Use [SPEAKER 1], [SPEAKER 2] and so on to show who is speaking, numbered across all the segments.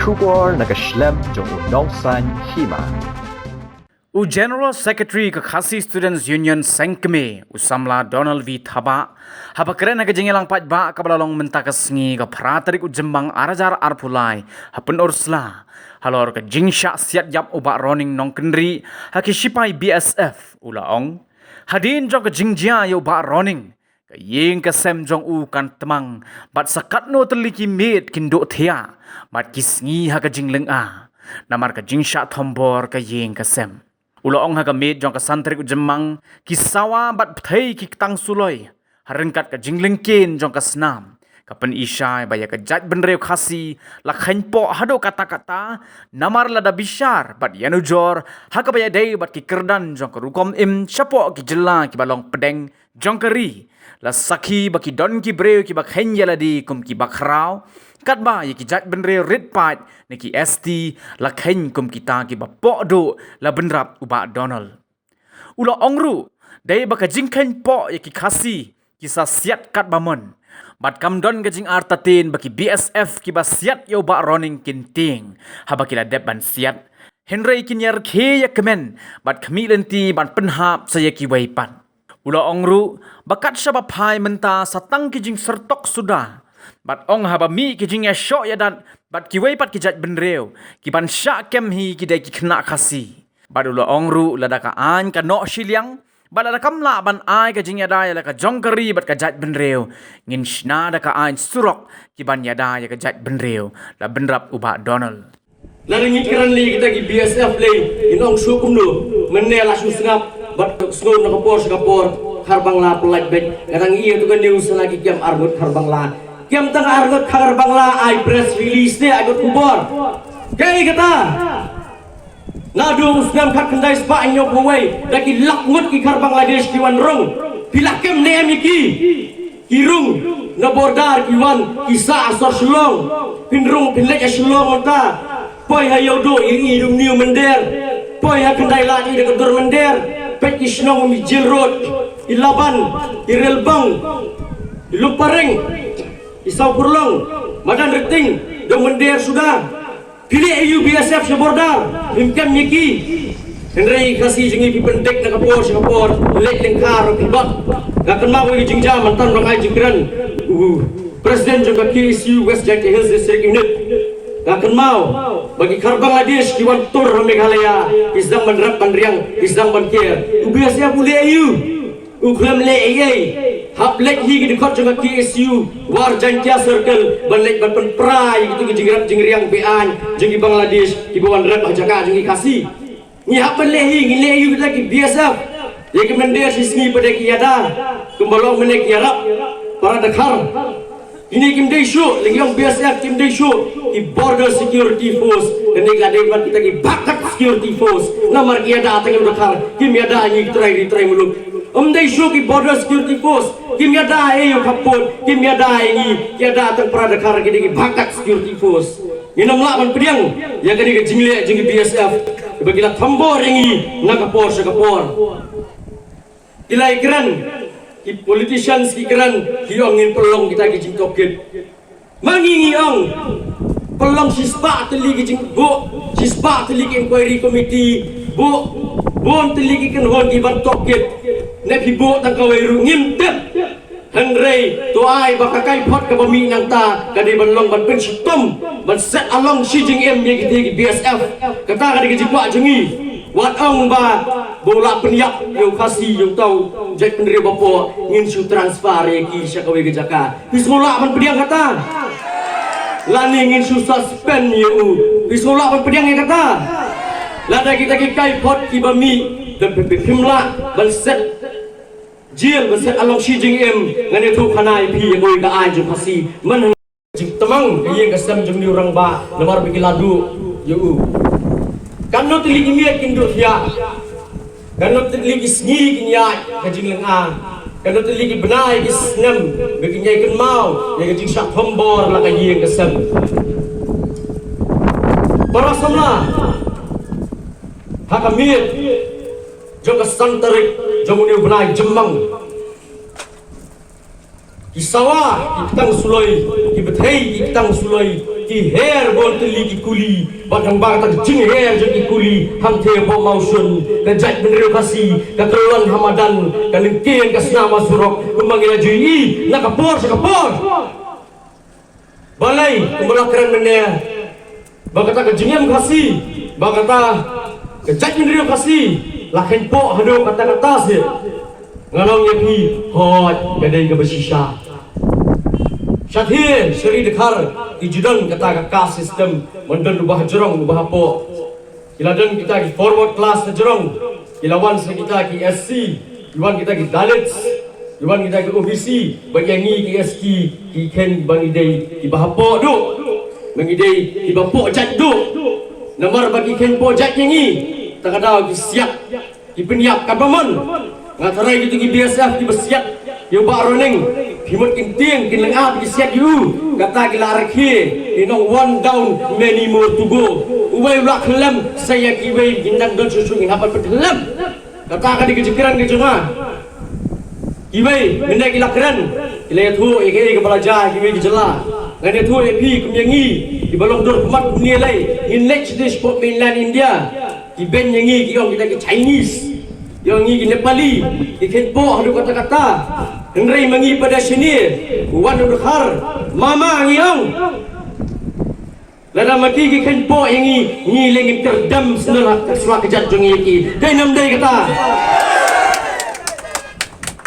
[SPEAKER 1] Kubor nakaslem jong unongsan hima.
[SPEAKER 2] General Secretary ke Khasi Students Union Sengkeme usamla Donald V Thaba haba keren ke jengelang pajba kabalalong mentakasngi ke pratarik ujembang arajar arpulai hapen ursla halor ke jingsha siat yap uba roning nong kendri hakishipai BSF ulaong hadin jong ke jingjia yo uba roning ke ying ke sem jong u kan temang bat sakat no teliki med kindo thea bat kisngi ha ke jingleng a namar ke jingsha thombor ke ying ke sem Ulaong haga med jong ka santrik ujemang kisawa bat pthei ki tang suloi harengkat ka jinglengkin jong ka snam kapen isyai baya ka jat benreu khasi la khanpo hado kata-kata namar lada bishar bat yanujor haga baya dei bat ki kerdan jong ka rukom im chapo ki jela ki balong pedeng jong ka ri la sakhi baki don ki breu ki bak henjala di kum ki bakrau kat ba ye ki jat benre red pat ne ki ST la khen kum kita ki ba po do la benrap uba Donald ula ongru dai ba ka jing khen po ye ki khasi ki sa siat kat bamon bat kam don ka jing artatin ba ki BSF ki ba siat yo ba running kinting ha ba ki la dep ban siat Henry kinyar khe ya kemen bat khmi lenti ban penhap saya ki waipan ula ongru bakat syaba phai menta satang ki jing sertok sudah bat ong haba mi ki jing ya syok ya dan bat ki wei pat ki jat benreu ki ban syak kem hi ki dai ki kena khasi bat ula ong ru lada ka an ka no shiliang bat lada kam la ban ai ka jing ya dai la ka jongkari bat ka jat benreu ngin shna da ka an surok ki ban ya dai ka jat benreu la benrap uba Donald
[SPEAKER 3] la ringi keran li kita ki BSF le inong su kum nu menne la su snap bat snor na kapor harbang la pelak bet ngarang iya tu kan news lagi kiam argut harbang la kiam tang argot khagar bangla I press release de agot kubor kai kata nadu muslim khat kendai spa nyok wei daki lakngut ki khar Bangladesh ki wan rong pilakem ne amiki kirung na bordar ki wan kisa asor shlong pinrung pinlek shlong ta poi hayo do iri dum new mender poi ha kendai la ni de dur mender pet ki shnong mi jil road ilaban irelbang lupareng Isau Purlong, Madan Reting, Domender sudah. Pilih EU BSF sebordar, Himkem Niki. Henry kasih jengi pipendek nak kapor, lek lengkar pibak. Gak kenal bagi jingja mantan orang ai jingkran. Presiden juga KSU West Jack Hills District Unit. Gak kenal bagi kar Bangladesh kiwan tur Meghalaya, isdang menerap pandriang, isdang bankier. BSF boleh EU. Uklam le AI hap lek hi ki dikot janga KSU war jantia circle balek ban pen prai gitu ki jingriang bean jengi Bangladesh ki bawan rap jaka jengi kasi ni hap le hi ngi le yu kita ki BSF ye ki mender sisni pada ki yada kumbalong menek yarap para dakhar ini kim dei show lagi yang BSF kim dei show ki border security force dan ni gade ban kita ki bakat security force namar ki yada ateng dakhar kim yada ni try muluk Dei show ki border security force kim yada yo kapot kim yada ini yada tang pradakar ki digi bakat security force inam la man pediang ya gadi ke jingle jingi BSF bagila thambor ini na kapor sa kapor ilai kran ki politicians ki kran ki ongin pelong kita ki jing tokit mangingi ong pelong sispa teli ki jing bo sispa teli ki inquiry committee bo bon teli ki kan hon ki ban tokit ne pibo tang kawai ru ngimtep Henry to ai bakakai pot ka bami nang ta kadi banlong ban pen sitom ban set along si jing em ye ki BSF kata kadi ki jipwa jengi wat ong ba bola penyak yo kasi yo tau jek penri bapo ngin su transfer ye ki syakawe ke jaka bismillah ban pediang kata lani ngin su suspend ye u bismillah ban pediang ye kata lada kita ki kai pot ki bami dan pimla ban set Jil beset along si jing em ngane tu khanai pi yang oi ka ai jung khasi man jing temang ye ka sam jung ni orang ba lemar bagi ladu yu kan no tili imiat kindu ya kan no tili kisngi kinya ka jing leng a kan no tili ki benai ki snam bagi nyai kan mau ye ka jing syak hombor la ka ye ka sam para samla hakamiat jong ka santarik jong ni benai jemang isawa itang suloi ibethei itang suloi ki her bon teli ki kuli bakang bang tak jing her je ki kuli ham the bo mausun ka jat benriu kasi ka keluan hamadan ka lengkien ka senama surok kumangila jui na kapor sa kapor balai kumala keren mene bagata ka jingem kasi bagata ka jat benriu kasi lakin po hado kata-kata se ngalau ye pi hot kadai ka bersisa Syadhir seri dekhar di judan kata ka sistem mendan ubah jerong ubah po kiladan kita ki forward class na jerong kilawan sa kita ki SC iwan kita ki Dalits iwan kita ki OBC bagiangi ki ST ki ken bangidei ki bahapo du mangidei ki bapo jat du nomor bagi ken po jat yangi takada ki siap ki penyiap kabaman ngatarai gitu ki BSF ki bersiap yo ba running himut kinting kin lengap ki siap you kata ki larak hi inong one down many more to go uwai ulak kelam saya ki wei gindang don susu ngin hapat petelam kata ka di kejekiran ke jema ki wei mendai ki lakran ki le thu ke kepala jah ki wei ki jela ngane thu ap kumyangi ki balong dor pemat dunia lai in next this sport mainland India ki ben yangi ki ong kita ki Chinese yang ini Nepali, ikan po hadu kata-kata, henry mengi pada sini, wan ukhar, mama ngiang, lada mati ikan po yang ini lagi terdam senalah tersuak kejat jongi iki, kau namdai kata,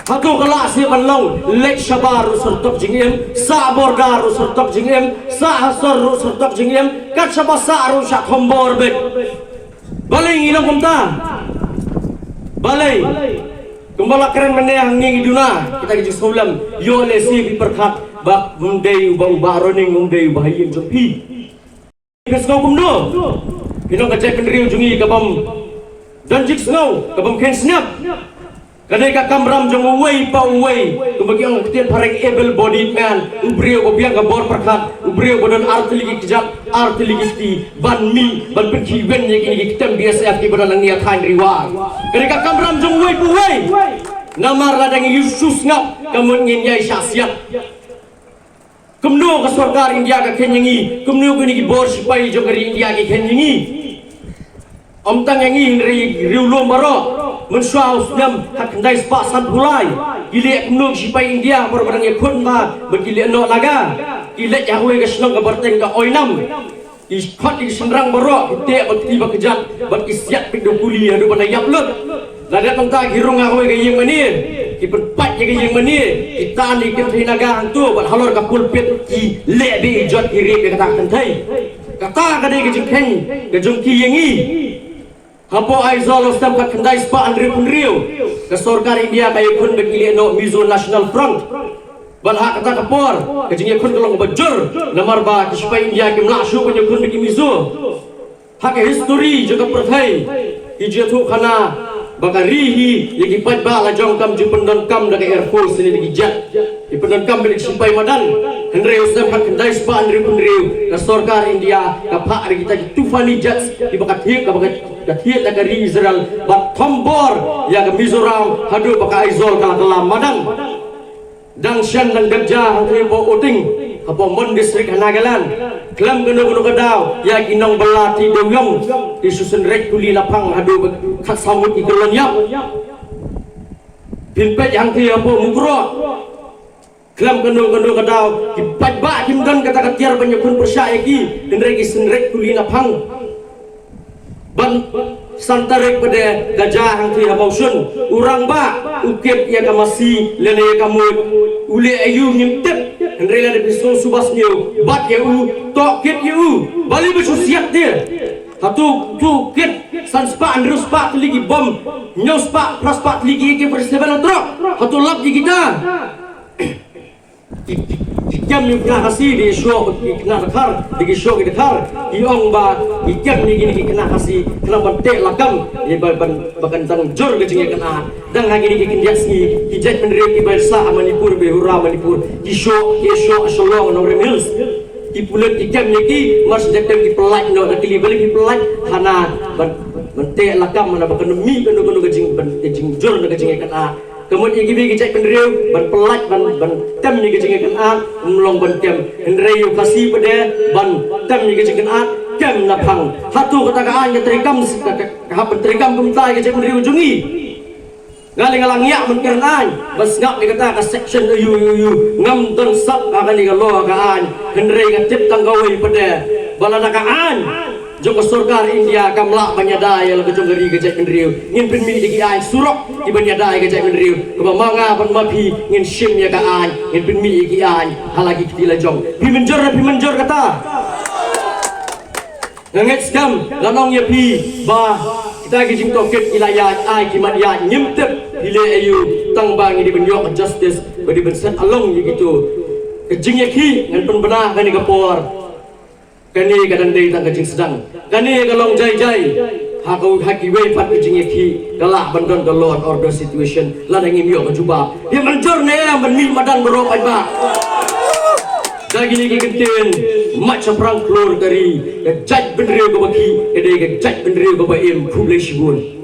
[SPEAKER 3] hatu kelak si panlong, lek syabar usurtok jingem, sa bordar usurtok jingem, sa hasor usurtok jingem, kat syabah sa rusak hombor bet, baling ilang kumta. Balai kembala keren meneh ngi duna kita ke solam yo le si perkat bak mundai uba roning mundai bahayim jopi kesno kumdo pinong ka check riu jungi kabam danjik snow kabam ken snap kadai ka kamram jong uwei pa uwei kubagi ang ketian pareng able bodied man ubrio ko biang ka bor perkat ubrio ko don arti ligi kejap arti ligi ti ban mi ban perki wen yang ini kita BSF ki badan niat han riwa kadai ka kamram jong uwei pa uwei namar ladang Yusus ngap kamun ngin yai syasiat kumno ka sarkar India ka kenyangi kumno ko ni ki bor sipai jong kari India ki kenyangi om tang yangi riu lo maro mensuau nyam hak kendai spa san pulai gile kumno sipai India por barang ye khun ma begile no laga gile yahwe ka snong ka berteng ka oinam iskot di senrang maro te bakti bakejat bak isiat pik dokuli adu bana yaplut lada tangta girung ahwe ka yeng manir ki perpat ye ka yeng manir kita ni ke thinaga hantu bat halor ka pulpit ki lebe jot irip ka tak tentai kata kadai ke jengkeng ke jongki yengi hapo aizol ostam ka kendai spa andre punriu ke sarkar India kay kun begili no Mizo National Front balha kata kapor ke jengye kun kolong bajur namar ba ke supaya India ke mlasu kun kun begi Mizo hak history juga perthai ijatu khana bakarihi yagi padba la jong kam jupendon kam daga Air Force ni lagi jet ipendon kam belik supaya madan henry ostam ka kendai spa andre punriu ke sarkar India ka phak kita tufani jets di bakat hik ka bakat katiat negeri Israel bat tombor yang Mizoram hadu baka aizol kala kelam madang dang syan dan gabja hati po uting apa mon distrik Nagaland kelam gunu kedau ya ginong belati doyong di susun rek kuli lapang hadu khak samut ikelon yap pinpet yang ti apa mukro kelam gunu kedau kipat ba kimdan kata katiar banyakun persya ki den rek isen rek kuli lapang ban santarik pada gajah hang ti habausun urang ba ukip ya kamasi lene kamu ule ayu nyimtep hendrela de piso subas niu bat ya u tok kit ya u bali besu siap dia hatu tu kit san spa andrus spa ligi bom nyos spa pras spa ligi ke perseban trok hatu lap di kita jam ni kena kasih di show kena dekar di show di dekar iong ba jam ni gini kena kasih kena bantek lakam ye bahkan tang jor ke jeng kena dang lagi ni kin jasi hijat meneri ki balsa Manipur behura Manipur di show asolong no remils di pulut jam ni ki mas datem ki pelat no nak li balik ki pelat hana bantek lakam mana bahkan mi kenu ke jeng jor ke jeng kena kemudian gibi gejek penriu ban pelat ban tem ni gejek kan at melong ban kem henriu kasih pada ban tem ni gejek kan at kem lapang hatu katakaan ke terikam ka terikam kumtai gejek penriu jungi ngali ngalang yak menkernan bas ngap ni kata ka section you ngam don sap ka ni lo kaan henri ka tip tanggawai pada baladakaan joko surga India kamla banyadai lagu jongeri gejek penriu ngin penmi digi ai surok di banyadai gejek penriu ke manga pan mapi ngin shim ya kaan ngin penmi digi ai halagi kitila jong pi menjor kata nganget skam lanong ya pi bah kita gijing toket ilayat ai kimat ya nyimtep dile ayu tangbang di benyok justice bagi bensan along gitu kejing ya ki ngan penbenah kan kapor kani kadang day tak kejing sedang kani kalong jai hakau haki way pat kejing ya ki galak bandon the law and order situation ladang imyo kejuba dia menjor ne menmi madan berop ba lagi ni kentin macam perang keluar dari jaj benriu ke bagi kedai jaj benriu ke baim publish bun